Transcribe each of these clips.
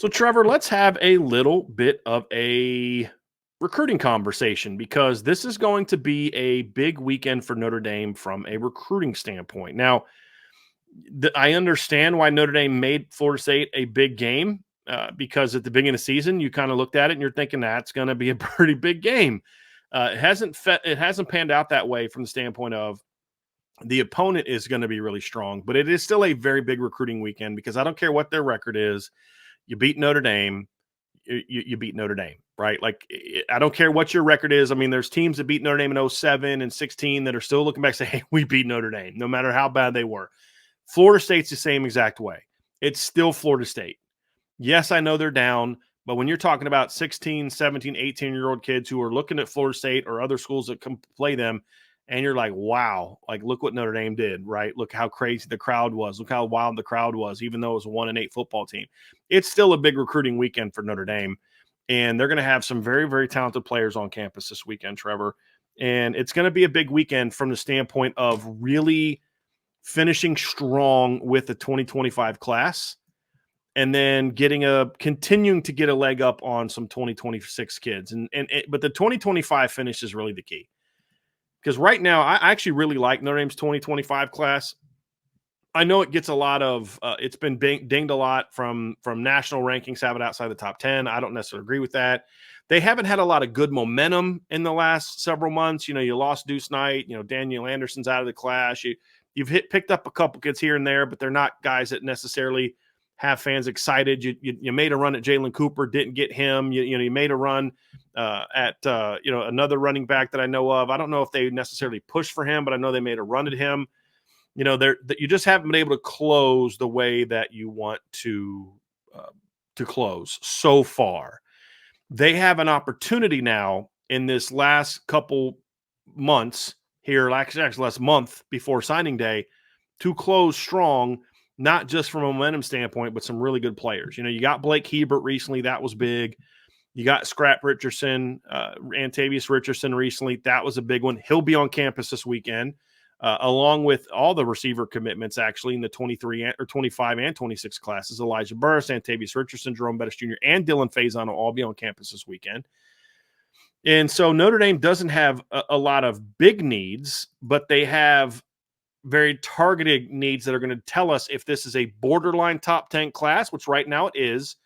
So, Trevor, let's have a little bit of a recruiting conversation because this is going to be a big weekend for Notre Dame from a recruiting standpoint. Now, I understand why Notre Dame made Florida State a big game because at the beginning of the season, you kind of looked at it and you're thinking that's going to be a pretty big game. It hasn't panned out that way from the standpoint of the opponent is going to be really strong, but it is still a very big recruiting weekend because I don't care what their record is. You beat Notre Dame, you beat Notre Dame, right? Like, I don't care what your record is. I mean, there's teams that beat Notre Dame in 07 and 16 that are still looking back and say, hey, we beat Notre Dame, no matter how bad they were. Florida State's the same exact way. It's still Florida State. Yes, I know they're down, but when you're talking about 16, 17, 18-year-old kids who are looking at Florida State or other schools that come play them, and you're like, wow, like, look what Notre Dame did, right? Look how crazy the crowd was. Look how wild the crowd was, even though it was a 1-8 football team. It's still a big recruiting weekend for Notre Dame, and they're going to have some very, very talented players on campus this weekend, Trevor. And it's going to be a big weekend from the standpoint of really finishing strong with the 2025 class and then continuing to get a leg up on some 2026 kids. But the 2025 finish is really the key. Because right now, I actually really like Notre Dame's 2025 class. I know it gets a lot of it's been dinged a lot from national rankings, have it outside the top 10. I don't necessarily agree with that. They haven't had a lot of good momentum in the last several months. You lost Deuce Knight. Daniel Anderson's out of the class. You've picked up a couple kids here and there, but they're not guys that necessarily have fans excited. You made a run at Jalen Cooper, didn't get him. You made a run at another running back that I know of. I don't know if they necessarily pushed for him, but I know they made a run at him. You just haven't been able to close the way that you want to close so far. They have an opportunity now in this last couple months here, actually last month before signing day, to close strong, not just from a momentum standpoint, but some really good players. You got Blake Hebert recently. That was big. You got Scrap Richardson, Antavius Richardson recently. That was a big one. He'll be on campus this weekend, along with all the receiver commitments, actually, in the 23 or 25 and 26 classes. Elijah Burris, Antavius Richardson, Jerome Bettis Jr., and Dylan Faison will all be on campus this weekend. And so Notre Dame doesn't have a lot of big needs, but they have very targeted needs that are going to tell us if this is a borderline top 10 class, which right now it is,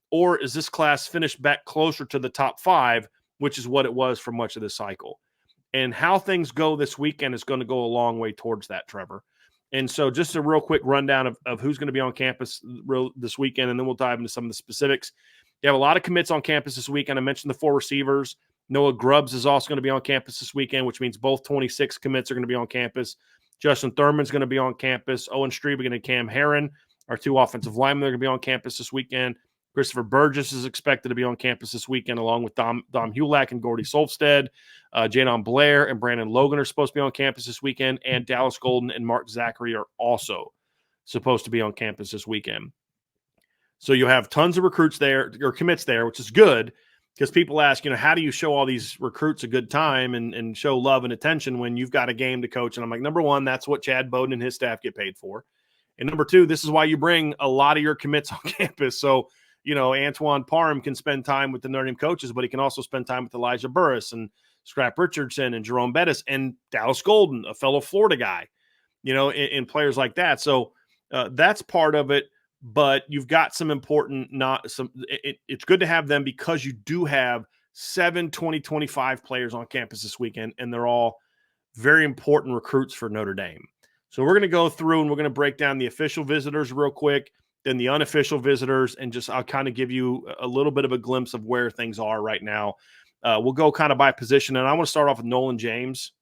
or is this class finished back closer to the top 5, which is what it was for much of the cycle. And how things go this weekend is going to go a long way towards that, Trevor. And so just a real quick rundown of who's going to be on campus this weekend, and then we'll dive into some of the specifics. You have a lot of commits on campus this weekend. I mentioned the 4 receivers. Noah Grubbs is also going to be on campus this weekend, which means both 26 commits are going to be on campus. Justin Thurman's going to be on campus. Owen Strebigan and Cam Herron are 2 offensive linemen that are going to be on campus this weekend. Christopher Burgess is expected to be on campus this weekend, along with Dom Hulak and Gordy Solstead. Jadon Blair and Brandon Logan are supposed to be on campus this weekend, and Dallas Golden and Mark Zachary are also supposed to be on campus this weekend. So you have tons of recruits there, or commits there, which is good, because people ask, how do you show all these recruits a good time and show love and attention when you've got a game to coach? And I'm like, number one, that's what Chad Bowden and his staff get paid for. And number two, this is why you bring a lot of your commits on campus. So, Antoine Parham can spend time with the Notre Dame coaches, but he can also spend time with Elijah Burris and Scrap Richardson and Jerome Bettis and Dallas Golden, a fellow Florida guy, and players like that. So that's part of it. But you've got some important, it's good to have them because you do have 7 2025 players on campus this weekend, and they're all very important recruits for Notre Dame. So we're going to go through and we're going to break down the official visitors real quick, then the unofficial visitors, and I'll kind of give you a little bit of a glimpse of where things are right now. We'll go kind of by position, and I want to start off with Nolan James,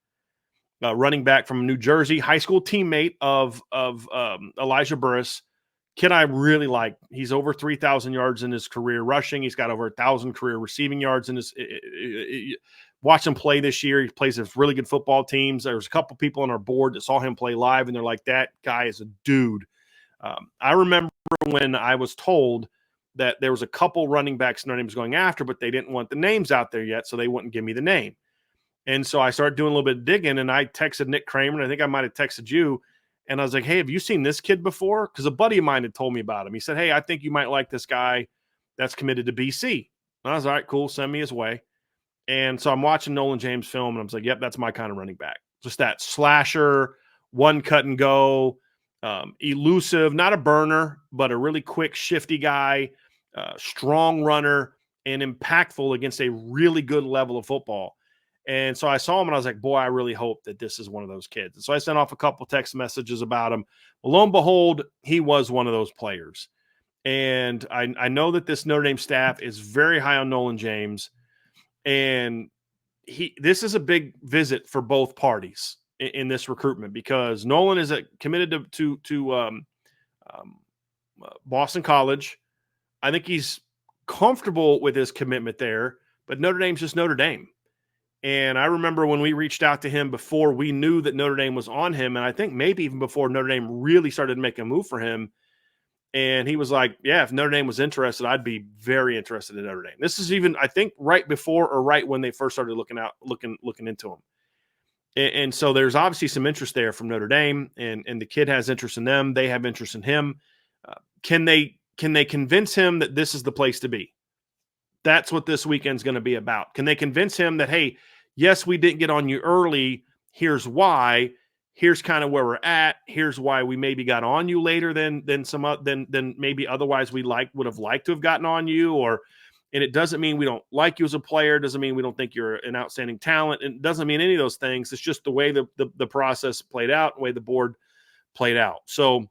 running back from New Jersey, high school teammate of Elijah Burris. Kid I really like. He's over 3,000 yards in his career rushing. He's got over 1,000 career receiving yards in his. Watch him play this year. He plays with really good football teams. There's a couple people on our board that saw him play live, and they're like, that guy is a dude. I remember when I was told that there was a couple running backs Notre Dame was going after, but they didn't want the names out there yet, so they wouldn't give me the name. And so I started doing a little bit of digging, and I texted Nick Kramer, and I think I might have texted you. And I was like, hey, have you seen this kid before? Because a buddy of mine had told me about him. He said, hey, I think you might like this guy. that's committed to BC. And I was all right, cool, send me his way. And so I'm watching Nolan James film, and I'm like, yep, that's my kind of running back. Just that slasher, one cut and go, elusive, not a burner, but a really quick, shifty guy, strong runner, and impactful against a really good level of football. And so I saw him, and I was like, boy, I really hope that this is one of those kids. And so I sent off a couple text messages about him. Well, lo and behold, he was one of those players. And I know that this Notre Dame staff is very high on Nolan James. And this is a big visit for both parties in this recruitment, because Nolan is committed to Boston College. I think he's comfortable with his commitment there, but Notre Dame's just Notre Dame. And I remember when we reached out to him before we knew that Notre Dame was on him, and I think maybe even before Notre Dame really started making a move for him. And he was like, yeah, if Notre Dame was interested, I'd be very interested in Notre Dame. This is even, I think, right before or right when they first started looking into him. And so there's obviously some interest there from Notre Dame, and the kid has interest in them. They have interest in him. Can they convince him that this is the place to be? That's what this weekend's going to be about. Can they convince him that, hey, yes, we didn't get on you early. Here's why. Here's kind of where we're at. Here's why we maybe got on you later than maybe otherwise we would have liked to have gotten on you. And it doesn't mean we don't like you as a player. It doesn't mean we don't think you're an outstanding talent. It doesn't mean any of those things. It's just the way the process played out, the way the board played out. So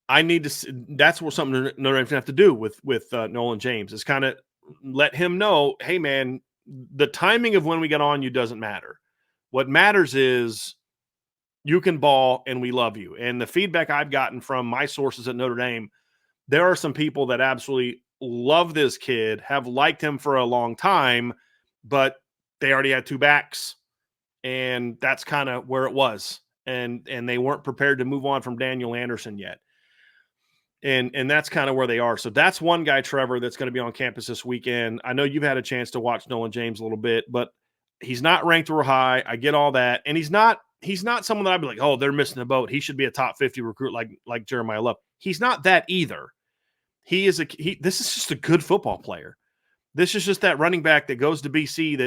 I need to. That's what something Notre Dame's gonna have to do with Nolan James, is kind of let him know, hey man, the timing of when we get on you doesn't matter. What matters is you can ball and we love you. And the feedback I've gotten from my sources at Notre Dame, there are some people that absolutely love this kid, have liked him for a long time, but they already had two backs, and that's kind of where it was. And they weren't prepared to move on from Daniel Anderson yet. And that's kind of where they are. So that's one guy, Trevor, that's going to be on campus this weekend. I know you've had a chance to watch Nolan James a little bit, but he's not ranked real high. I get all that. And he's not someone that I'd be like, oh, they're missing the boat. He should be a top 50 recruit like Jeremiah Love. He's not that either. This is just a good football player. This is just that running back that goes to BC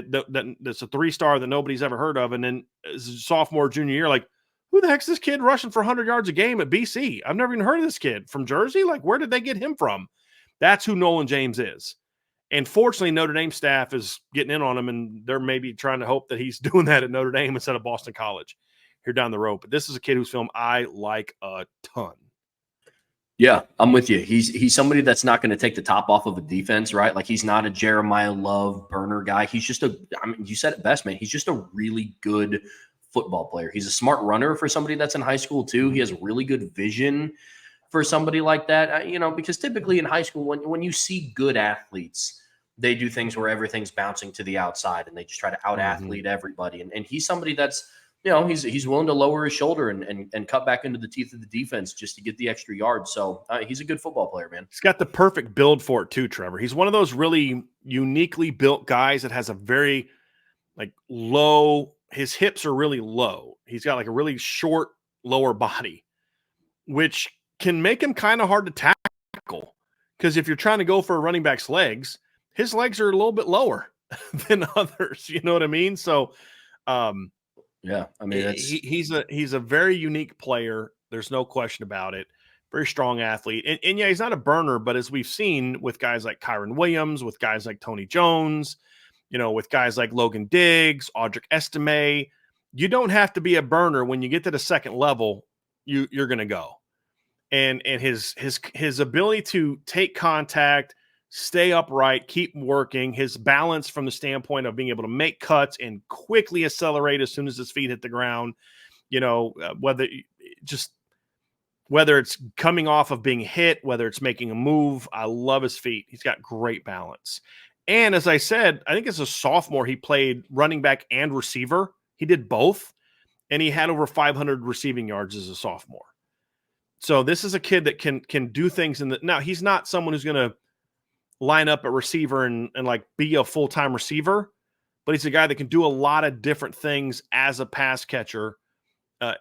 that's a 3-star that nobody's ever heard of. And then as a sophomore, junior year, like, who the heck's this kid rushing for 100 yards a game at BC? I've never even heard of this kid from Jersey. Like, where did they get him from? That's who Nolan James is. And fortunately, Notre Dame staff is getting in on him, and they're maybe trying to hope that he's doing that at Notre Dame instead of Boston College here down the road. But this is a kid whose film I like a ton. Yeah, I'm with you. He's somebody that's not going to take the top off of a defense, right? Like, he's not a Jeremiah Love burner guy. He's just you said it best, man. He's just a really good football player. He's a smart runner for somebody that's in high school too. He has really good vision for somebody like that, because typically in high school, when you see good athletes, they do things where everything's bouncing to the outside and they just try to out-athlete everybody. And he's somebody that's, he's willing to lower his shoulder and cut back into the teeth of the defense just to get the extra yards. So he's a good football player, man. He's got the perfect build for it too, Trevor. He's one of those really uniquely built guys that has a very low, his hips are really low. He's got a really short lower body, which can make him kind of hard to tackle. Because if you're trying to go for a running back's legs, his legs are a little bit lower than others. You know what I mean? So, yeah, I mean, he's a very unique player. There's no question about it. Very strong athlete. And yeah, he's not a burner, but as we've seen with guys like Kyron Williams, with guys like Tony Jones, with guys like Logan Diggs, Audric Estime, you don't have to be a burner. When you get to the second level, you're going to go. And his ability to take contact, stay upright, keep working, his balance from the standpoint of being able to make cuts and quickly accelerate as soon as his feet hit the ground, whether it's coming off of being hit, whether it's making a move. I love his feet. He's got great balance. And as I said, I think as a sophomore, he played running back and receiver. He did both, and he had over 500 receiving yards as a sophomore. So this is a kid that can do things now he's not someone who's going to line up at receiver and be a full-time receiver, but he's a guy that can do a lot of different things as a pass catcher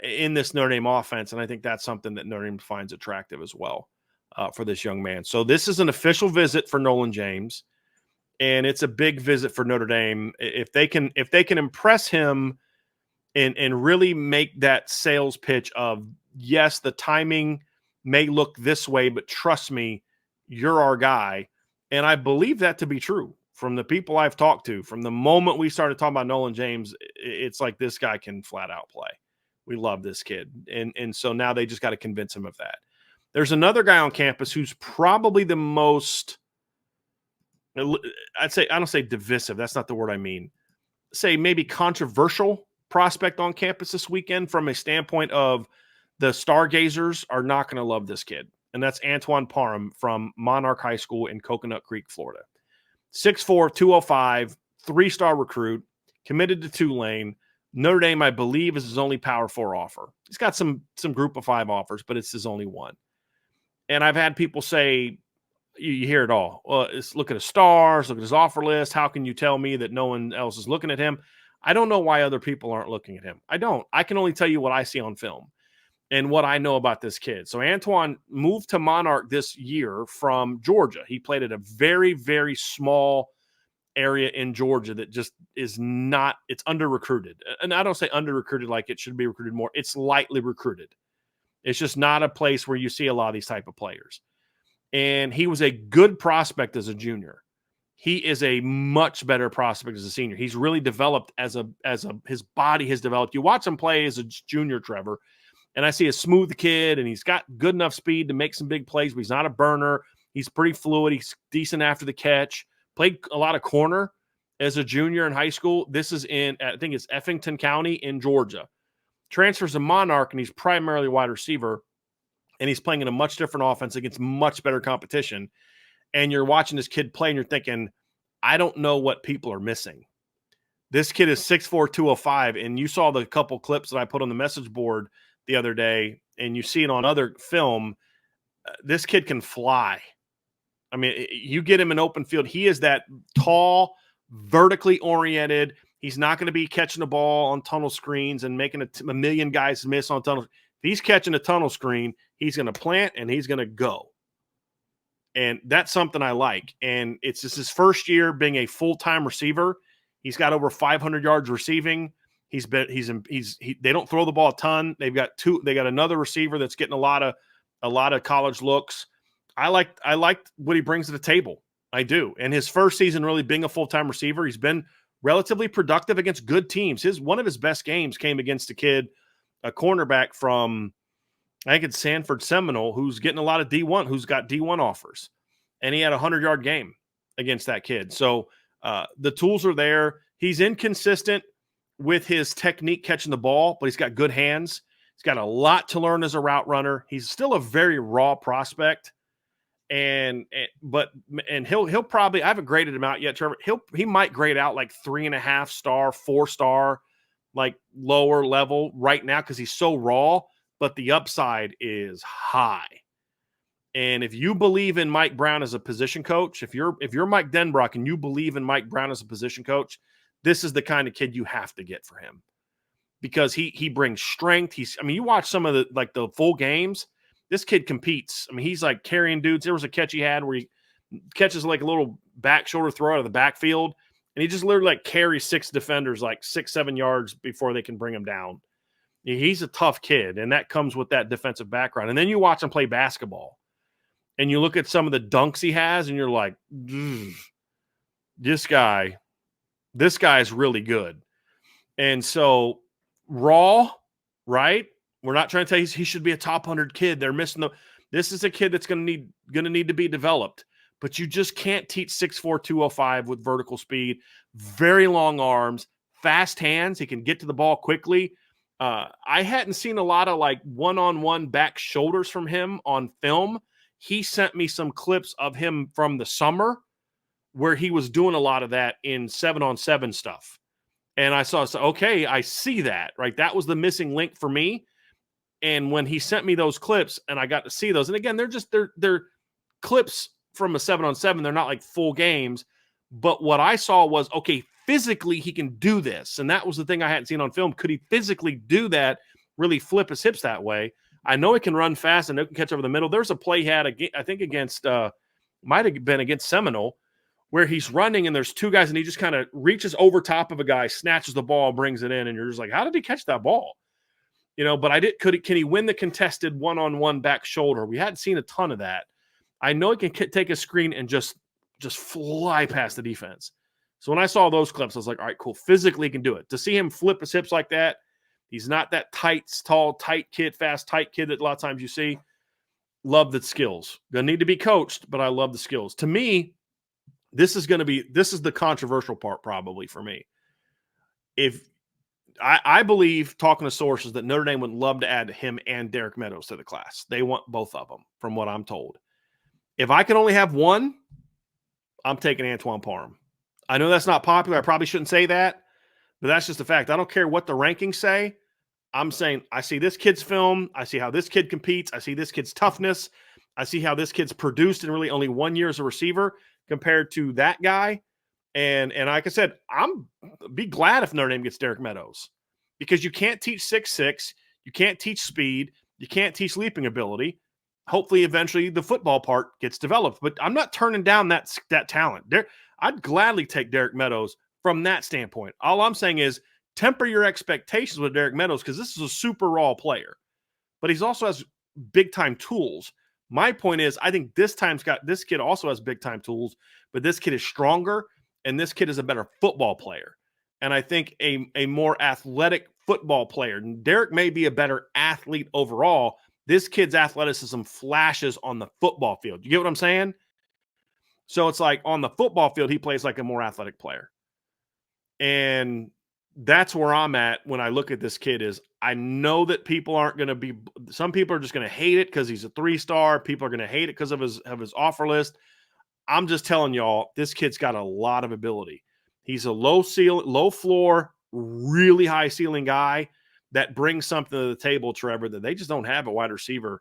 in this Notre Dame offense. And I think that's something that Notre Dame finds attractive as well. for this young man. So this is an official visit for Nolan James, and it's a big visit for Notre Dame. If they can impress him and really make that sales pitch of, yes, the timing may look this way, but trust me, you're our guy. And I believe that to be true from the people I've talked to. From the moment we started talking about Nolan James, it's like this guy can flat out play. We love this kid. And so now they just got to convince him of that. There's another guy on campus who's probably the most, I don't say divisive. That's not the word I mean. Say maybe controversial prospect on campus this weekend from a standpoint of the stargazers are not going to love this kid. And that's Antoine Parham from Monarch High School in Coconut Creek, Florida. 6'4", 205, 3-star recruit, committed to Tulane. Notre Dame, I believe, is his only Power 4 offer. He's got some Group of 5 offers, but it's his only one. And I've had people say, you hear it all. Well, look at his stars, look at his offer list. How can you tell me that no one else is looking at him? I don't know why other people aren't looking at him. I don't. I can only tell you what I see on film and what I know about this kid. So Antoine moved to Monarch this year from Georgia. He played at a very, very small area in Georgia that just is not, it's under-recruited. And I don't say under-recruited like it should be recruited more. It's lightly recruited. It's just not a place where you see a lot of these type of players. And he was a good prospect as a junior. He is a much better prospect as a senior. He's really developed his body has developed. You watch him play as a junior, Trevor, and I see a smooth kid, and he's got good enough speed to make some big plays, but he's not a burner. He's pretty fluid. He's decent after the catch. Played a lot of corner as a junior in high school. This is in, I think it's Effington County in Georgia. Transfers to Monarch, and he's primarily wide receiver, and he's playing in a much different offense against much better competition. And you're watching this kid play, and you're thinking, I don't know what people are missing. This kid is 6'4", 205, and you saw the couple clips that I put on the message board the other day, and you see it on other film. This kid can fly. I mean, you get him in open field. He is that tall, vertically oriented. He's not going to be catching the ball on tunnel screens and making a million guys miss on tunnel. If he's catching a tunnel screen, he's going to plant and he's going to go. And that's something I like. And it's just his first year being a full-time receiver. He's got over 500 yards receiving. They don't throw the ball a ton. They got another receiver that's getting a lot of college looks. I like what he brings to the table. I do. And his first season really being a full-time receiver, he's been relatively productive against good teams. One of his best games came against a cornerback from, I think it's Sanford Seminole, who's getting a lot of D1, who's got D1 offers. And he had a 100-yard game against that kid. So the tools are there. He's inconsistent with his technique catching the ball, but he's got good hands. He's got a lot to learn as a route runner. He's still a very raw prospect. And he'll probably, I haven't graded him out yet, Trevor. He might grade out like 3.5 star, 4-star, like lower level right now because he's so raw, but the upside is high. And if you believe in Mike Brown as a position coach, if you're Mike Denbrock and you believe in Mike Brown as a position coach, this is the kind of kid you have to get for him because he brings strength. You watch some of the full games. This kid competes. I mean, he's like carrying dudes. There was a catch he had where he catches like a little back shoulder throw out of the backfield, and he just literally like carries 6 defenders like 6-7 yards before they can bring him down. He's a tough kid, and that comes with that defensive background. And then you watch him play basketball, and you look at some of the dunks he has, and you're like, this guy is really good. And so raw, right? We're not trying to tell you he should be a top 100 kid. They're missing this is a kid that's going to need to be developed, but you just can't teach 6'4", 205 with vertical speed, very long arms, fast hands. He can get to the ball quickly. I hadn't seen a lot of like one-on-one back shoulders from him on film. He sent me some clips of him from the summer where he was doing a lot of that in 7-on-7 stuff. And I saw, okay, I see that, right? That was the missing link for me. And when he sent me those clips and I got to see those, and again, they're clips from a 7-on-7. They're not like full games. But what I saw was, okay, physically he can do this. And that was the thing I hadn't seen on film. Could he physically do that, really flip his hips that way? I know he can run fast and he can catch over the middle. There's a play he had, I think, against might have been against Seminole, where he's running and there's two guys and he just kind of reaches over top of a guy, snatches the ball, brings it in, and you're just like, how did he catch that ball? But can he win the contested one-on-one back shoulder? We hadn't seen a ton of that. I know he can take a screen and just fly past the defense. So when I saw those clips, I was like, all right, cool. Physically he can do it. To see him flip his hips like that, he's not that tall, tight kid, fast, tight kid that a lot of times you see. Love the skills. Gonna need to be coached, but I love the skills. To me, this is the controversial part probably for me. If I believe, talking to sources, that Notre Dame would love to add him and Derek Meadows to the class. They want both of them, from what I'm told. If I can only have one, I'm taking Antoine Parham. I know that's not popular. I probably shouldn't say that, but that's just a fact. I don't care what the rankings say. I'm saying I see this kid's film. I see how this kid competes. I see this kid's toughness. I see how this kid's produced in really only 1 year as a receiver compared to that guy. And like I said, be glad if Notre Dame gets Derek Meadows, because you can't teach 6'6", you can't teach speed, you can't teach leaping ability. Hopefully, eventually, the football part gets developed. But I'm not turning down that talent. I'd gladly take Derek Meadows from that standpoint. All I'm saying is temper your expectations with Derek Meadows, because this is a super raw player, but he also has big time tools. My point is, I think this kid also has big time tools, but this kid is stronger. And this kid is a better football player. And I think a more athletic football player. Derek may be a better athlete overall. This kid's athleticism flashes on the football field. You get what I'm saying? So it's like on the football field, he plays like a more athletic player. And that's where I'm at when I look at this kid. Is I know that people aren't going to be – some people are just going to hate it because he's a 3-star. People are going to hate it because of his offer list. I'm just telling y'all, this kid's got a lot of ability. He's a low floor, really high ceiling guy that brings something to the table, Trevor, that they just don't have a wide receiver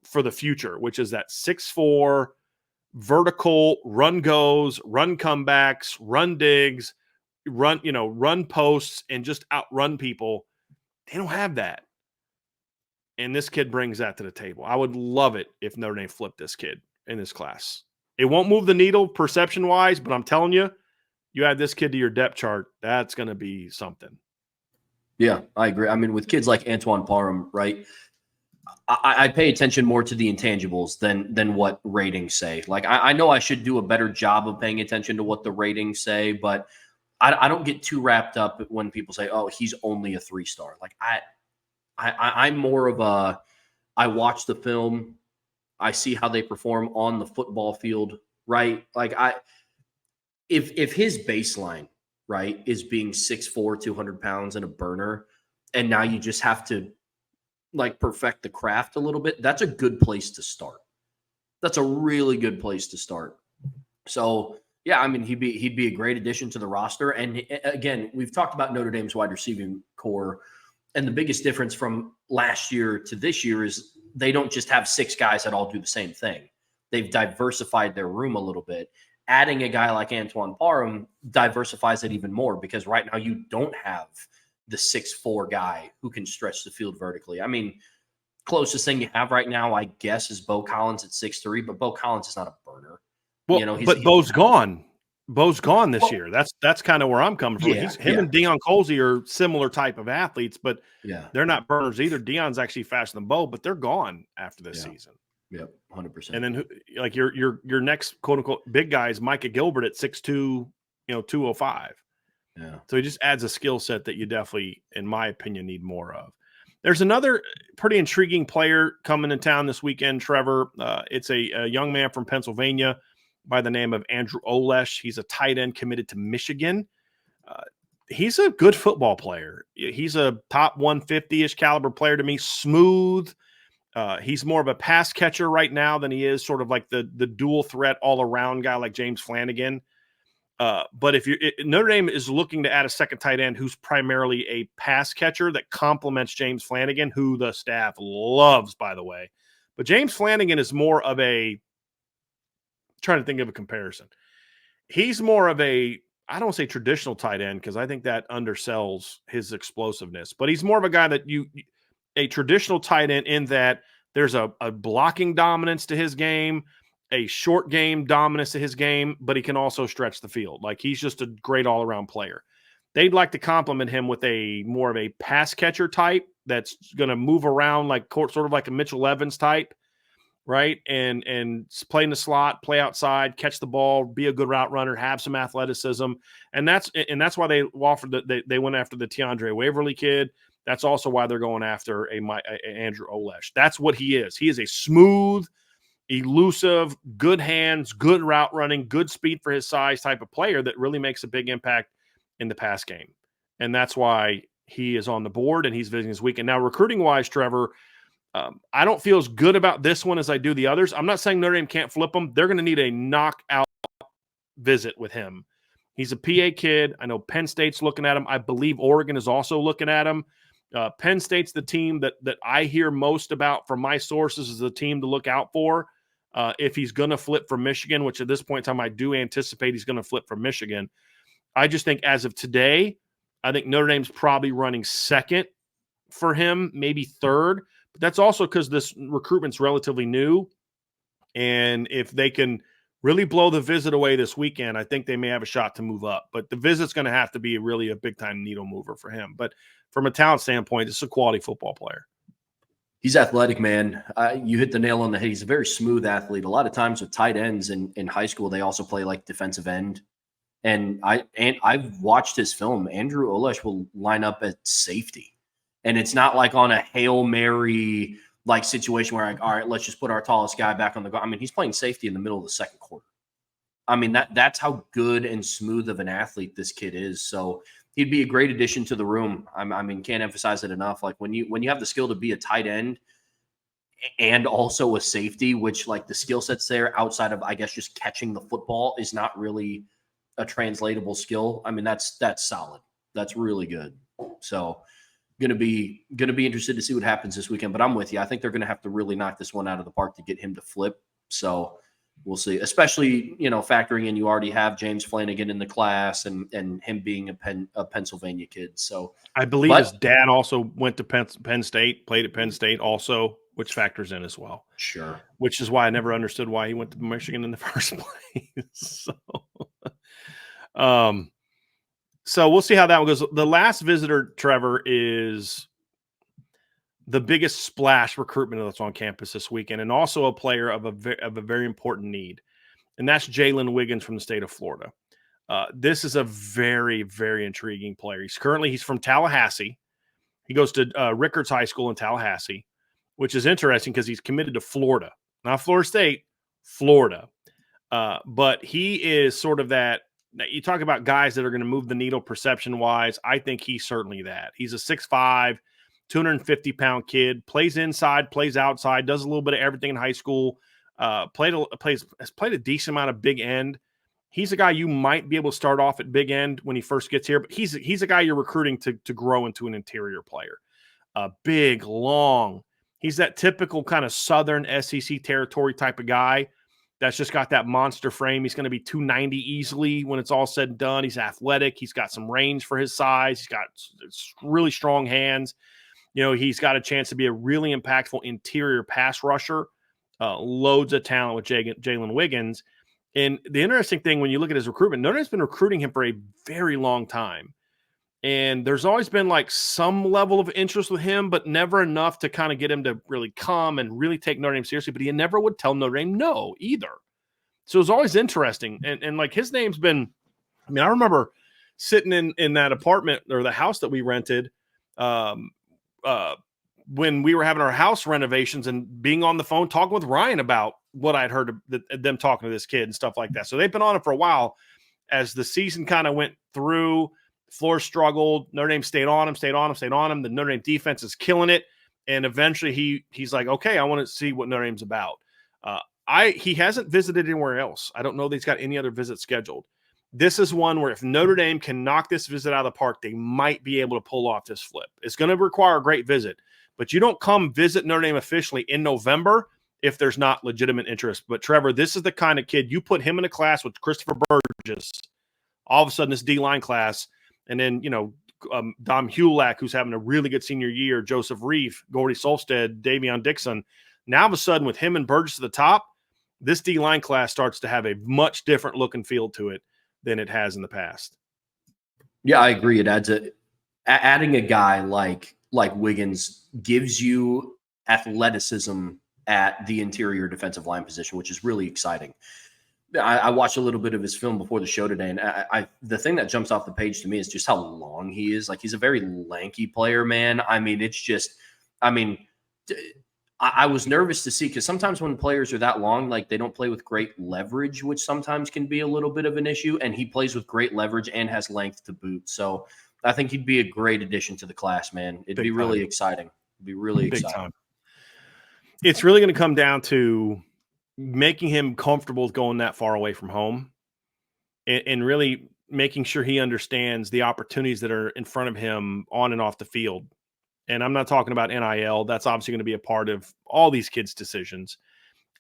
for the future, which is that 6'4", vertical, run goes, run comebacks, run digs, run posts, and just outrun people. They don't have that. And this kid brings that to the table. I would love it if Notre Dame flipped this kid in this class. It won't move the needle perception-wise, but I'm telling you, you add this kid to your depth chart, that's going to be something. Yeah, I agree. I mean, with kids like Antoine Parham, right, I pay attention more to the intangibles than what ratings say. Like, I know I should do a better job of paying attention to what the ratings say, but I don't get too wrapped up when people say, oh, he's only a 3-star. Like, I'm more of a – I watch the film – I see how they perform on the football field, right? Like if his baseline, right, is being 6'4", 200 pounds and a burner, and now you just have to like perfect the craft a little bit, that's a good place to start. That's a really good place to start. So yeah, I mean, he'd be a great addition to the roster. And again, we've talked about Notre Dame's wide receiving core, and the biggest difference from last year to this year is they don't just have 6 guys that all do the same thing. They've diversified their room a little bit. Adding a guy like Antoine Parham diversifies it even more, because right now you don't have the 6'4" guy who can stretch the field vertically. I mean, closest thing you have right now, I guess, is Bo Collins at 6'3", but Bo Collins is not a burner. Well, but Bo's gone. Bo's gone this year. That's kind of where I'm coming from. Yeah, Him and Deion Colsey are similar type of athletes, but they're not burners either. Deion's actually faster than Bo, but they're gone after this season. Yep, 100%. And then like your next quote unquote big guy is Micah Gilbert at 6'2", 205. Yeah. So he just adds a skill set that you definitely, in my opinion, need more of. There's another pretty intriguing player coming to town this weekend, Trevor. It's a young man from Pennsylvania by the name of Andrew Olesh. He's a tight end committed to Michigan. He's a good football player. He's a top 150-ish caliber player to me. Smooth. He's more of a pass catcher right now than he is sort of like the dual threat all-around guy like James Flanagan. But if Notre Dame is looking to add a second tight end who's primarily a pass catcher that complements James Flanagan, who the staff loves, by the way. But James Flanagan is more of trying to think of a comparison. He's more of I don't want to say traditional tight end, because I think that undersells his explosiveness, but he's more of a guy that a traditional tight end in that there's a blocking dominance to his game, a short game dominance to his game, but he can also stretch the field. Like, he's just a great all-around player. They'd like to complement him with a more of a pass catcher type that's going to move around like sort of like a Mitchell Evans type, right? And play in the slot, play outside, catch the ball, be a good route runner, have some athleticism. And that's why they offered they went after the Tiandre Waverly kid. That's also why they're going after a Andrew Olesh. That's what he is. He is a smooth, elusive, good hands, good route running, good speed for his size type of player that really makes a big impact in the pass game. And that's why he is on the board and he's visiting this weekend. Now, recruiting-wise, Trevor, I don't feel as good about this one as I do the others. I'm not saying Notre Dame can't flip him. They're going to need a knockout visit with him. He's a PA kid. I know Penn State's looking at him. I believe Oregon is also looking at him. Penn State's the team that I hear most about from my sources as the team to look out for if he's going to flip from Michigan, which at this point in time I do anticipate he's going to flip from Michigan. I just think as of today, I think Notre Dame's probably running second for him, maybe third. But that's also because this recruitment's relatively new. And if they can really blow the visit away this weekend, I think they may have a shot to move up. But the visit's going to have to be really a big-time needle mover for him. But from a talent standpoint, this is a quality football player. He's athletic, man. You hit the nail on the head. He's a very smooth athlete. A lot of times with tight ends in high school, they also play like defensive end. And I've watched his film. Andrew Olesh will line up at safety. And it's not like on a Hail Mary like situation where, all right, let's just put our tallest guy back on the ground. I mean, he's playing safety in the middle of the second quarter. I mean, that's how good and smooth of an athlete this kid is. So he'd be a great addition to the room. I mean, can't emphasize it enough. Like when you have the skill to be a tight end and also a safety, which like the skill sets there outside of, I guess, just catching the football is not really a translatable skill. I mean, that's solid. That's really good. So going to be interested to see what happens this weekend, but I'm with you. I think they're going to have to really knock this one out of the park to get him to flip. So we'll see, especially, factoring in you already have James Flanagan in the class and him being a Pennsylvania kid. So I believe his dad also went to Penn State, played at Penn State also, which factors in as well. Sure. Which is why I never understood why he went to Michigan in the first place. So we'll see how that one goes. The last visitor, Trevor, is the biggest splash recruitment that's on campus this weekend, and also a player of a very important need, and that's Jalen Wiggins from the state of Florida. This is a very, very intriguing player. He's from Tallahassee. He goes to Rickards High School in Tallahassee, which is interesting because he's committed to Florida, not Florida State, Florida. But he is sort of that. You talk about guys that are going to move the needle perception-wise. I think he's certainly that. He's a 6'5", 250-pound kid, plays inside, plays outside, does a little bit of everything in high school, has played a decent amount of big end. He's a guy you might be able to start off at big end when he first gets here, but he's a guy you're recruiting to grow into an interior player. Big, long. He's that typical kind of Southern SEC territory type of guy that's just got that monster frame. He's going to be 290 easily when it's all said and done. He's athletic. He's got some range for his size. He's got really strong hands. He's got a chance to be a really impactful interior pass rusher. Loads of talent with Jalen Wiggins. And the interesting thing when you look at his recruitment, Notre Dame's been recruiting him for a very long time. And there's always been like some level of interest with him, but never enough to kind of get him to really come and really take Notre Dame seriously. But he never would tell Notre Dame no either. So it was always interesting. And like his name's been, I remember sitting in that apartment or the house that we rented when we were having our house renovations and being on the phone talking with Ryan about what I'd heard of them talking to this kid and stuff like that. So they've been on it for a while. As the season kind of went through, Florida struggled. Notre Dame stayed on him. The Notre Dame defense is killing it. And eventually he's like, okay, I want to see what Notre Dame's about. He hasn't visited anywhere else. I don't know that he's got any other visits scheduled. This is one where if Notre Dame can knock this visit out of the park, they might be able to pull off this flip. It's going to require a great visit, but you don't come visit Notre Dame officially in November if there's not legitimate interest. But Trevor, this is the kind of kid, you put him in a class with Christopher Burgess, all of a sudden this D-line class, and then, Dom Hulak, who's having a really good senior year, Joseph Reif, Gordy Solstead, Davion Dixon. Now, all of a sudden, with him and Burgess at the top, this D-line class starts to have a much different look and feel to it than it has in the past. Yeah, I agree. It adds adding a guy like Wiggins gives you athleticism at the interior defensive line position, which is really exciting. I watched a little bit of his film before the show today, and the thing that jumps off the page to me is just how long he is. Like, he's a very lanky player, man. I mean, it's just, I mean, I was nervous to see, because sometimes when players are that long, like, they don't play with great leverage, which sometimes can be a little bit of an issue. And he plays with great leverage and has length to boot. So I think he'd be a great addition to the class, man. It'd be really exciting. It'd be really exciting. It's really going to come down to making him comfortable with going that far away from home, and really making sure he understands the opportunities that are in front of him on and off the field. And I'm not talking about NIL. That's obviously going to be a part of all these kids' decisions.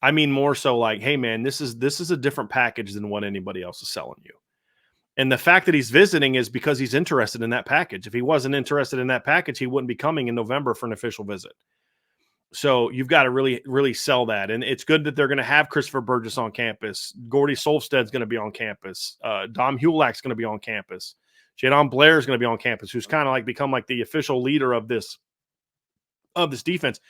I mean, more so like, hey, man, this is a different package than what anybody else is selling you. And the fact that he's visiting is because he's interested in that package. If he wasn't interested in that package, he wouldn't be coming in November for an official visit. So you've got to really, really sell that. And it's good that they're going to have Christopher Burgess on campus. Gordy Solstead's going to be on campus. Dom Hulak's going to be on campus. Jadon Blair is going to be on campus, who's kind of like become like the official leader of this defense.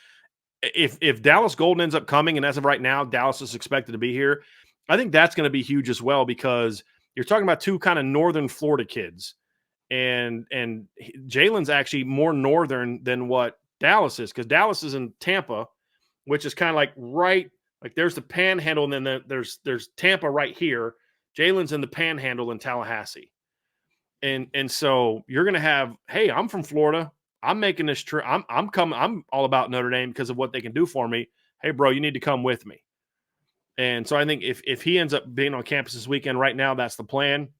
If Dallas Golden ends up coming, and as of right now, Dallas is expected to be here, I think that's going to be huge as well, because you're talking about two kind of northern Florida kids, and Jalen's actually more northern than what Dallas is, because Dallas is in Tampa, which is kind of like right, like there's the Panhandle, and then there's Tampa right here. Jalen's in the Panhandle in Tallahassee, and so you're going to have, hey, I'm from Florida. I'm making this trip. I'm coming. I'm all about Notre Dame because of what they can do for me. Hey, bro, you need to come with me. And so I think if he ends up being on campus this weekend, right now that's the plan.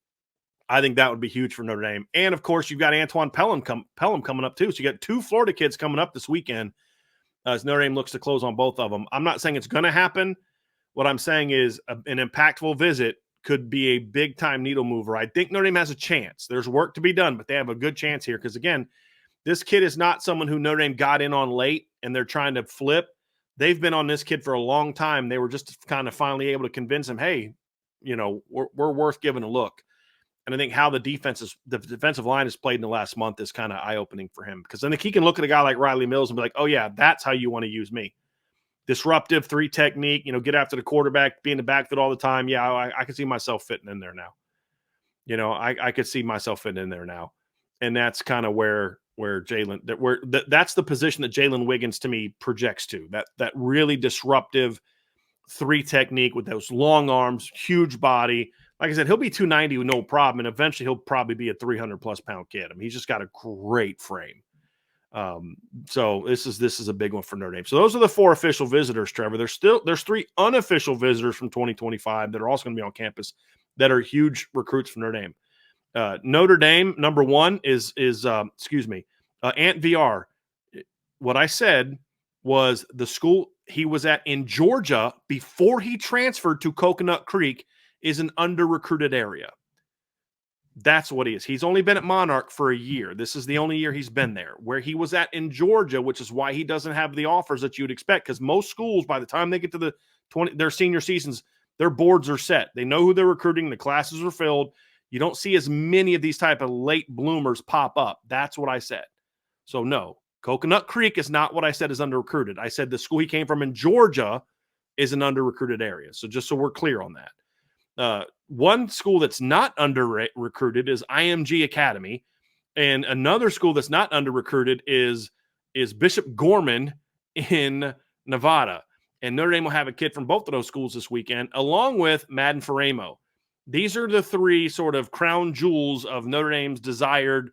I think that would be huge for Notre Dame. And of course, you've got Antoine Pelham coming up too. So you got two Florida kids coming up this weekend as Notre Dame looks to close on both of them. I'm not saying it's going to happen. What I'm saying is an impactful visit could be a big time needle mover. I think Notre Dame has a chance. There's work to be done, but they have a good chance here because, again, this kid is not someone who Notre Dame got in on late and they're trying to flip. They've been on this kid for a long time. They were just kind of finally able to convince him, hey, we're worth giving a look. And I think how the defensive line has played in the last month is kind of eye-opening for him, because I think he can look at a guy like Riley Mills and be like, oh, yeah, that's how you want to use me. Disruptive, three technique, get after the quarterback, be in the backfield all the time. Yeah, I can see myself fitting in there now. I could see myself fitting in there now. And that's kind of where that's the position that Jalen Wiggins to me projects to, that really disruptive three technique with those long arms, huge body. Like I said, he'll be 290 with no problem, and eventually he'll probably be a 300+ pound kid. I mean, he's just got a great frame. So this is a big one for Notre Dame. So those are the four official visitors, Trevor. There's three unofficial visitors from 2025 that are also going to be on campus that are huge recruits for Notre Dame. Notre Dame, number one, is Ant VR. What I said was the school he was at in Georgia before he transferred to Coconut Creek is an under-recruited area. That's what he is. He's only been at Monarch for a year. This is the only year he's been there. Where he was at in Georgia, which is why he doesn't have the offers that you'd expect, because most schools, by the time they get to their senior seasons, their boards are set. They know who they're recruiting. The classes are filled. You don't see as many of these type of late bloomers pop up. That's what I said. So no, Coconut Creek is not what I said is under-recruited. I said the school he came from in Georgia is an under-recruited area. So just so we're clear on that. One school that's not under-recruited is IMG Academy. And another school that's not under-recruited is Bishop Gorman in Nevada. And Notre Dame will have a kid from both of those schools this weekend, along with Madden Faremo. These are the three sort of crown jewels of Notre Dame's desired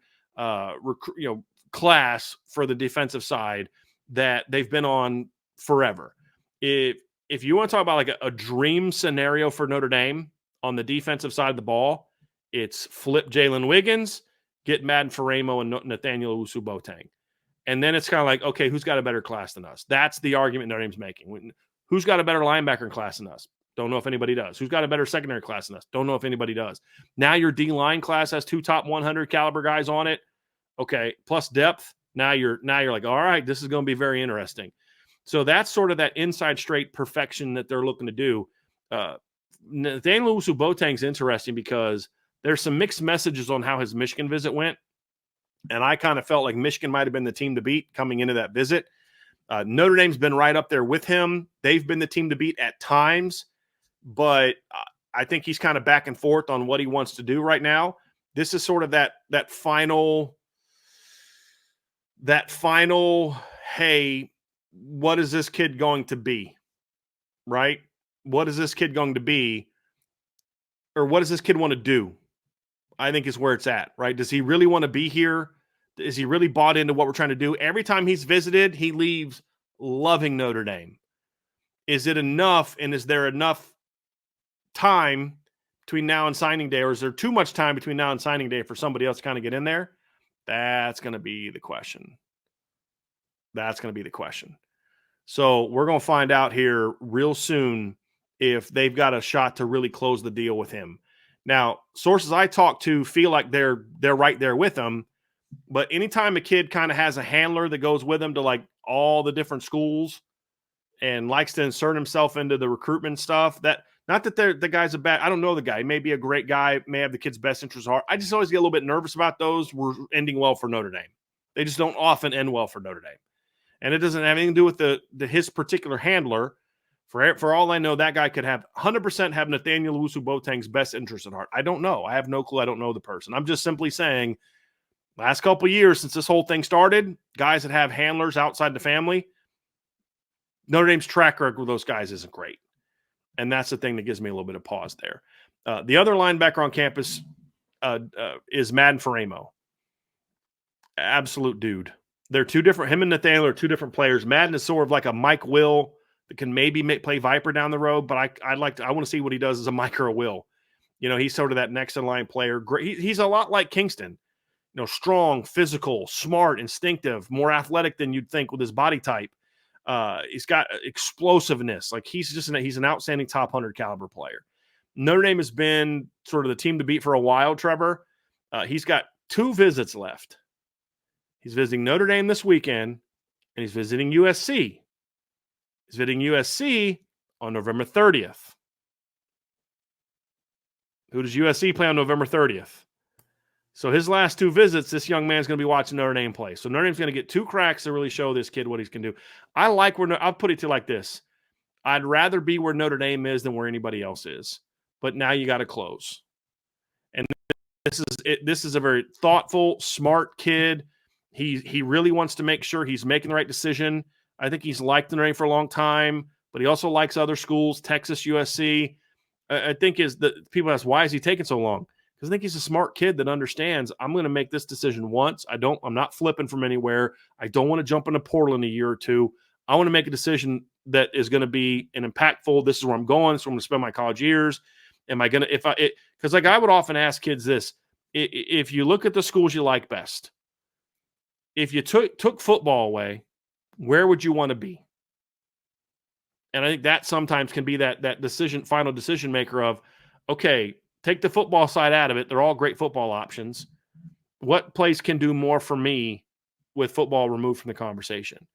class for the defensive side that they've been on forever. If you want to talk about like a dream scenario for Notre Dame on the defensive side of the ball, it's flip Jalen Wiggins, get Madden Faremo and Nathaniel Usu-Boateng. And then it's kind of like, okay, who's got a better class than us? That's the argument Notre Dame's making. Who's got a better linebacker class than us? Don't know if anybody does. Who's got a better secondary class than us? Don't know if anybody does. Now your D-line class has two top 100 caliber guys on it. Okay, plus depth. Now you're like, all right, this is going to be very interesting. So that's sort of that inside straight perfection that they're looking to do. Nathaniel Boateng's interesting because there's some mixed messages on how his Michigan visit went. And I kind of felt like Michigan might have been the team to beat coming into that visit. Notre Dame's been right up there with him. They've been the team to beat at times, but I think he's kind of back and forth on what he wants to do right now. This is sort of that final, hey, what is this kid going to be? Right? What is this kid going to be? Or what does this kid want to do? I think is where it's at, right? Does he really want to be here? Is he really bought into what we're trying to do? Every time he's visited, he leaves loving Notre Dame. Is it enough? And is there enough time between now and signing day? Or is there too much time between now and signing day for somebody else to kind of get in there? That's going to be the question. So we're going to find out here real soon if they've got a shot to really close the deal with him. Now, sources I talk to feel like they're right there with him, but anytime a kid kind of has a handler that goes with him to like all the different schools and likes to insert himself into the recruitment stuff, that not that the guy's a bad, I don't know the guy. He may be a great guy, may have the kid's best interest at heart. I just always get a little bit nervous about those. We're ending well for Notre Dame. They just don't often end well for Notre Dame. And it doesn't have anything to do with his particular handler. For all I know, that guy could have 100% have Nathaniel Boateng's best interest at heart. I don't know. I have no clue. I don't know the person. I'm just simply saying last couple of years since this whole thing started, guys that have handlers outside the family, Notre Dame's track record with those guys isn't great. And that's the thing that gives me a little bit of pause there. The other linebacker on campus is Madden Faramo. Absolute dude. They're two different. Him and Nathaniel are two different players. Madden is sort of like a Mike Will that can maybe play Viper down the road, but I want to see what he does as a Mike or a Will. You know, he's sort of that next in line player. Great. He's a lot like Kingston. You know, strong, physical, smart, instinctive, more athletic than you'd think with his body type. He's got explosiveness. Like he's an outstanding top 100 caliber player. Notre Dame has been sort of the team to beat for a while, Trevor. He's got 2 visits left. He's visiting Notre Dame this weekend, and he's visiting USC. He's visiting USC on November 30th. Who does USC play on November 30th? So his last 2 visits, this young man's going to be watching Notre Dame play. So Notre Dame's going to get 2 cracks to really show this kid what he can do. I'll put it to you like this. I'd rather be where Notre Dame is than where anybody else is. But now you got to close. And this is a very thoughtful, smart kid. He really wants to make sure he's making the right decision. I think he's liked Notre Dame for a long time, but he also likes other schools, Texas, USC. I think people ask, why is he taking so long? Because I think he's a smart kid that understands I'm going to make this decision once. I'm not flipping from anywhere. I don't want to jump in a portal in a year or two. I want to make a decision that is going to be an impactful. This is where I'm going. So I'm going to spend my college years. Am I going to, because like I would often ask kids this, if you look at the schools you like best, if you took football away, where would you want to be? And I think that sometimes can be that final decision maker of, okay, take the football side out of it. They're all great football options. What place can do more for me with football removed from the conversation?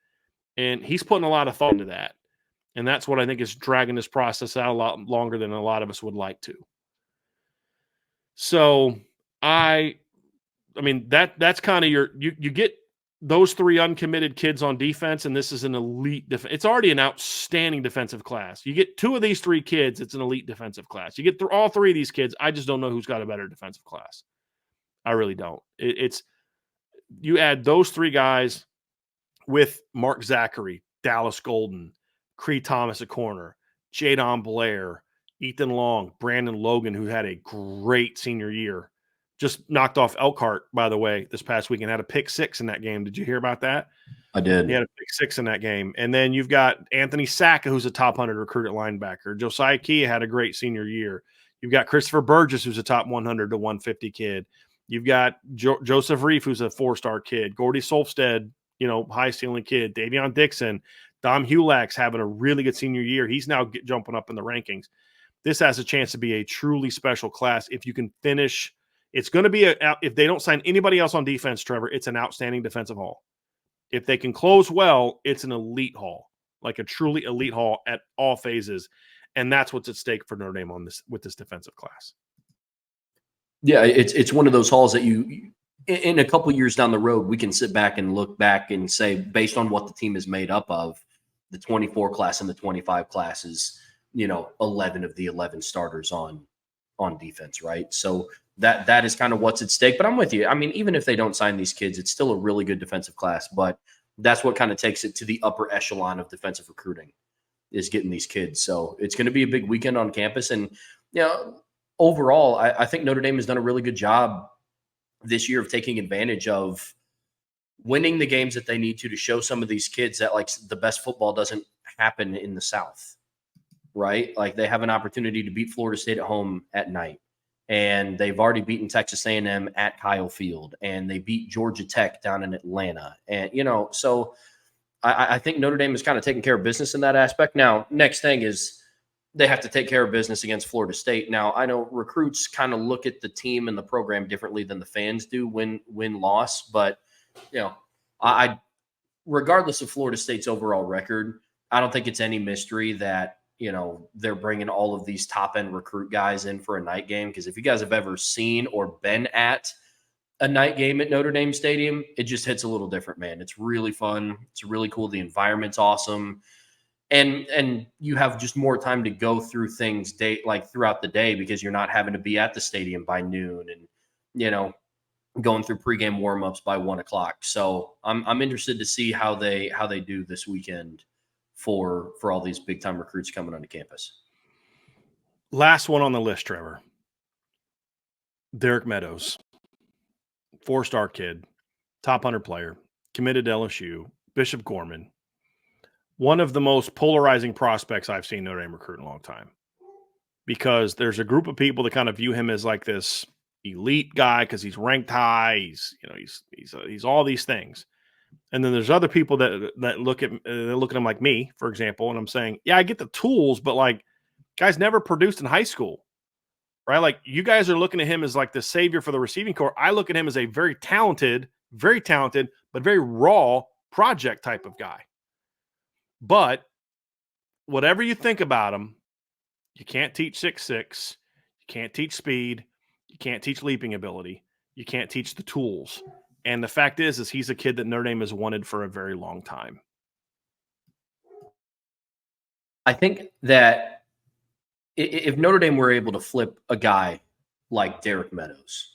And he's putting a lot of thought into that. And that's what I think is dragging this process out a lot longer than a lot of us would like to. So I mean, that's kind of you get those 3 uncommitted kids on defense, and this is an elite it's already an outstanding defensive class. You get 2 of these 3 kids, it's an elite defensive class. You get all 3 of these kids, I just don't know who's got a better defensive class. I really don't. It's you add those 3 guys with Mark Zachary, Dallas Golden, Cree Thomas at corner, Jadon Blair, Ethan Long, Brandon Logan, who had a great senior year. Just knocked off Elkhart, by the way, this past weekend. Had a pick 6 in that game. Did you hear about that? I did. He had a pick 6 in that game. And then you've got Anthony Sacca, who's a top 100 recruit at linebacker. Josiah Kia had a great senior year. You've got Christopher Burgess, who's a top 100 to 150 kid. You've got Joseph Reif, who's a 4-star kid. Gordy Solfstead, high ceiling kid. Davion Dixon. Dom Hulax having a really good senior year. He's now jumping up in the rankings. This has a chance to be a truly special class if you can finish. It's going to be if they don't sign anybody else on defense, Trevor, it's an outstanding defensive haul. If they can close well, it's an elite haul, like a truly elite haul at all phases. And that's what's at stake for Notre Dame with this defensive class. Yeah, it's one of those hauls that you in a couple years down the road, we can sit back and look back and say, based on what the team is made up of, the 24 class and the 25 classes, 11 of the 11 starters on defense, right? So that is kind of what's at stake. But I'm with you. I mean, even if they don't sign these kids, it's still a really good defensive class. But that's what kind of takes it to the upper echelon of defensive recruiting, is getting these kids. So it's going to be a big weekend on campus. And, overall, I think Notre Dame has done a really good job this year of taking advantage of winning the games that they need to show some of these kids that, like, the best football doesn't happen in the South, right? Like, they have an opportunity to beat Florida State at home at night, and they've already beaten Texas A&M at Kyle Field, and they beat Georgia Tech down in Atlanta. And, so I think Notre Dame is kind of taking care of business in that aspect. Now, next thing is they have to take care of business against Florida State. Now, I know recruits kind of look at the team and the program differently than the fans do win-loss, but I regardless of Florida State's overall record, I don't think it's any mystery that they're bringing all of these top-end recruit guys in for a night game. Because if you guys have ever seen or been at a night game at Notre Dame Stadium, it just hits a little different, man. It's really fun. It's really cool. The environment's awesome. And you have just more time to go through things throughout the day, because you're not having to be at the stadium by noon and, going through pregame warmups by 1:00. So I'm interested to see how they do this weekend for all these big time recruits coming onto campus. Last one on the list, Trevor. Derek Meadows, 4-star kid, top 100 player, committed to LSU, Bishop Gorman. One of the most polarizing prospects I've seen Notre Dame recruit in a long time, because there's a group of people that kind of view him as like this elite guy because he's ranked high. He's all these things. And then there's other people that look at him like me, for example, and I'm saying, yeah, I get the tools, but like, guys never produced in high school, right? Like, you guys are looking at him as like the savior for the receiving corps. I look at him as a very talented, but very raw project type of guy. But whatever you think about him, you can't teach 6'6", you can't teach speed, you can't teach leaping ability, you can't teach the tools. And the fact is he's a kid that Notre Dame has wanted for a very long time. I think that if Notre Dame were able to flip a guy like Derek Meadows,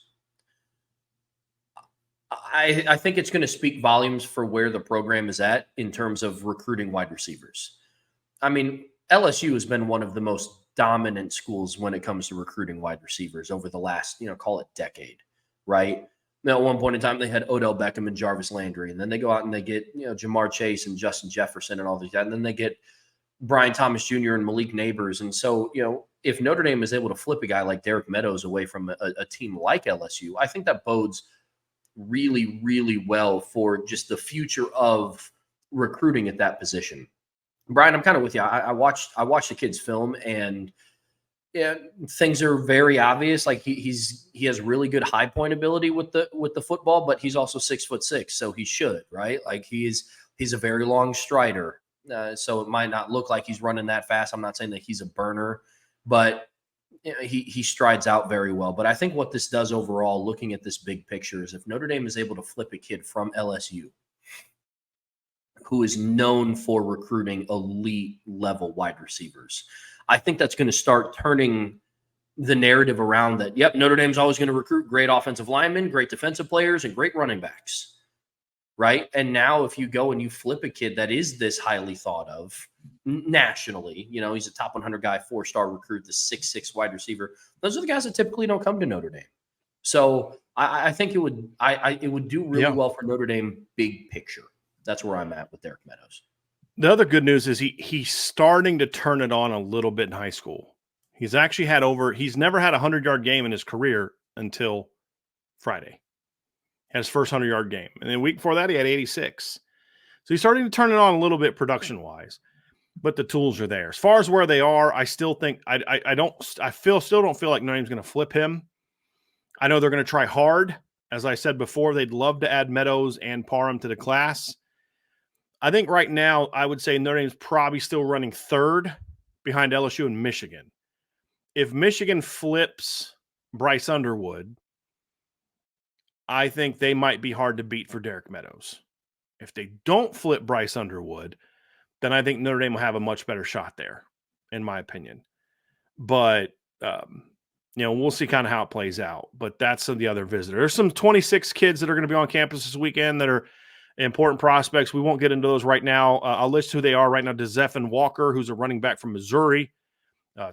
I think it's going to speak volumes for where the program is at in terms of recruiting wide receivers. I mean, LSU has been one of the most dominant schools when it comes to recruiting wide receivers over the last, call it decade, right? Now, at one point in time, they had Odell Beckham and Jarvis Landry, and then they go out and they get, Jamar Chase and Justin Jefferson and all these guys, and then they get Brian Thomas Jr. and Malik Neighbors. And so, if Notre Dame is able to flip a guy like Derek Meadows away from a team like LSU, I think that bodes really, really well for just the future of recruiting at that position. Bryan, I'm kind of with you. I watched the kid's film, and things are very obvious. Like, he has really good high point ability with the football, but he's also 6'6", so he should, right? Like, he's a very long strider, so it might not look like he's running that fast. I'm not saying that he's a burner, but he strides out very well. But I think what this does overall, looking at this big picture, is if Notre Dame is able to flip a kid from LSU who is known for recruiting elite level wide receivers, I think that's going to start turning the narrative around that, yep, Notre Dame's always going to recruit great offensive linemen, great defensive players, and great running backs, right? And now if you go and you flip a kid that is this highly thought of nationally, he's a top 100 guy, 4-star recruit, the 6'6" wide receiver. Those are the guys that typically don't come to Notre Dame. So I think it would do really well for Notre Dame big picture. That's where I'm at with Derek Meadows. The other good news is he's starting to turn it on a little bit in high school. He's actually he's never had a 100-yard game in his career until Friday. Had his first 100-yard game. And then the week before that, he had 86. So he's starting to turn it on a little bit production-wise. But the tools are there. As far as where they are, I still think still don't feel like Notre Dame's going to flip him. I know they're going to try hard. As I said before, they'd love to add Meadows and Parham to the class. I think right now, I would say Notre Dame's probably still running third behind LSU and Michigan. If Michigan flips Bryce Underwood, I think they might be hard to beat for Derek Meadows. If they don't flip Bryce Underwood, then I think Notre Dame will have a much better shot there, in my opinion. But, we'll see kind of how it plays out. But that's the other visitor. There's some 26 kids that are going to be on campus this weekend that are important prospects. We won't get into those right now. I'll list who they are right now. DeZephan Walker, who's a running back from Missouri,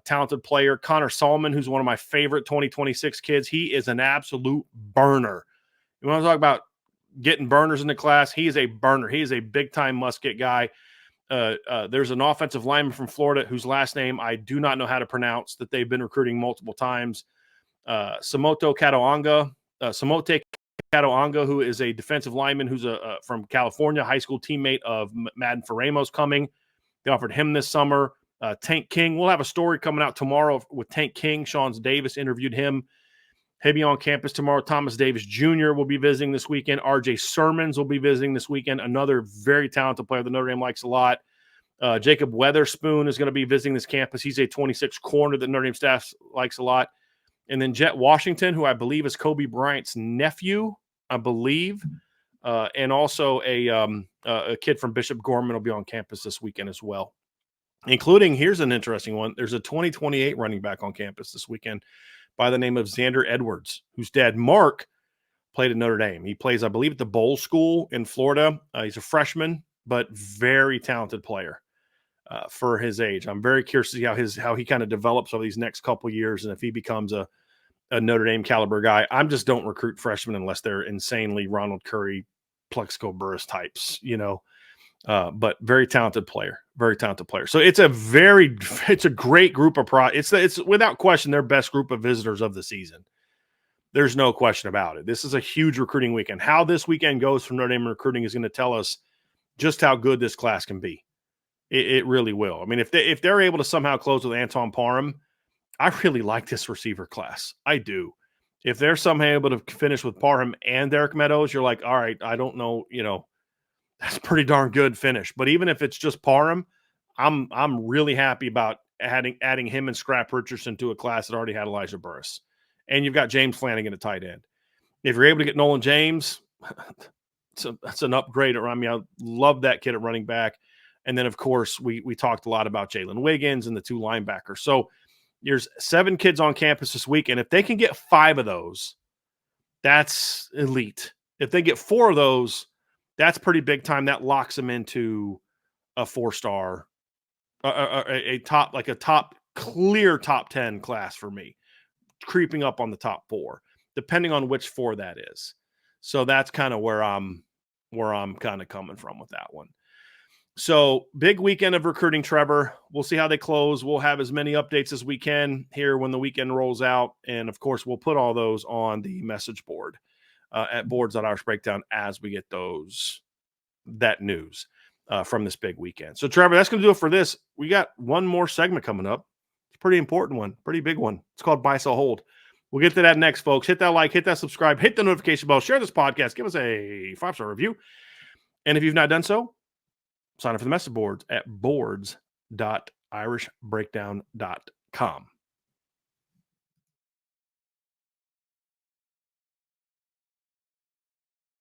talented player. Connor Solomon, who's one of my favorite 2026 kids. He is an absolute burner. You want to talk about getting burners in the class? He is a burner. He is a big-time must-get guy. There's an offensive lineman from Florida whose last name I do not know how to pronounce that they've been recruiting multiple times. Samote Katoanga, who is a defensive lineman who's from California, high school teammate of Madden Ferremo's coming. They offered him this summer. Tank King, we'll have a story coming out tomorrow with Tank King. Sean Davis interviewed him. He'll be on campus tomorrow. Thomas Davis Jr. will be visiting this weekend. R.J. Sermons will be visiting this weekend. Another very talented player that Notre Dame likes a lot. Jacob Weatherspoon is going to be visiting this campus. He's a 26 corner that Notre Dame staff likes a lot. And then Jet Washington, who I believe is Kobe Bryant's nephew, I believe. And also a kid from Bishop Gorman will be on campus this weekend as well. Including, here's an interesting one. There's a 2028 running back on campus this weekend by the name of Xander Edwards, whose dad, Mark, played at Notre Dame. He plays, I believe, at the Bowl School in Florida. He's a freshman, but very talented player for his age. I'm very curious to see how he kind of develops over these next couple of years and if he becomes a Notre Dame caliber guy. Just don't recruit freshmen unless they're insanely Ronald Curry, Plexico Burris types, but very talented player. So it's a great group of it's without question their best group of visitors of the season. There's no question about it. This is a huge recruiting weekend. How this weekend goes for Notre Dame recruiting is going to tell us just how good this class can be. It really will. I mean, if they're able to somehow close with Anton Parham, I really like this receiver class. I do. If they're somehow able to finish with Parham and Derek Meadows, you're like, all right, I don't know, that's a pretty darn good finish. But even if it's just Parham, I'm really happy about adding him and Scrap Richardson to a class that already had Elijah Burris. And you've got James Flanagan at tight end. If you're able to get Nolan James, that's an upgrade. I mean, I love that kid at running back. And then, of course, we talked a lot about Jalen Wiggins and the two linebackers. So there's 7 kids on campus this week. And if they can get 5 of those, that's elite. If they get 4 of those, that's pretty big time. That locks them into a 4-star, a clear top 10 class for me, creeping up on the top 4, depending on which 4 that is. So that's kind of where I'm kind of coming from with that one. So big weekend of recruiting, Trevor. We'll see how they close. We'll have as many updates as we can here when the weekend rolls out. And of course, we'll put all those on the message board at boards.irish breakdown as we get that news from this big weekend. So Trevor, that's going to do it for this. We got one more segment coming up. It's a pretty important one, pretty big one. It's called Buy, Sell, Hold. We'll get to that next, folks. Hit that like, hit that subscribe, hit the notification bell, share this podcast, give us a 5-star review. And if you've not done so, sign up for the message boards at boards.irishbreakdown.com.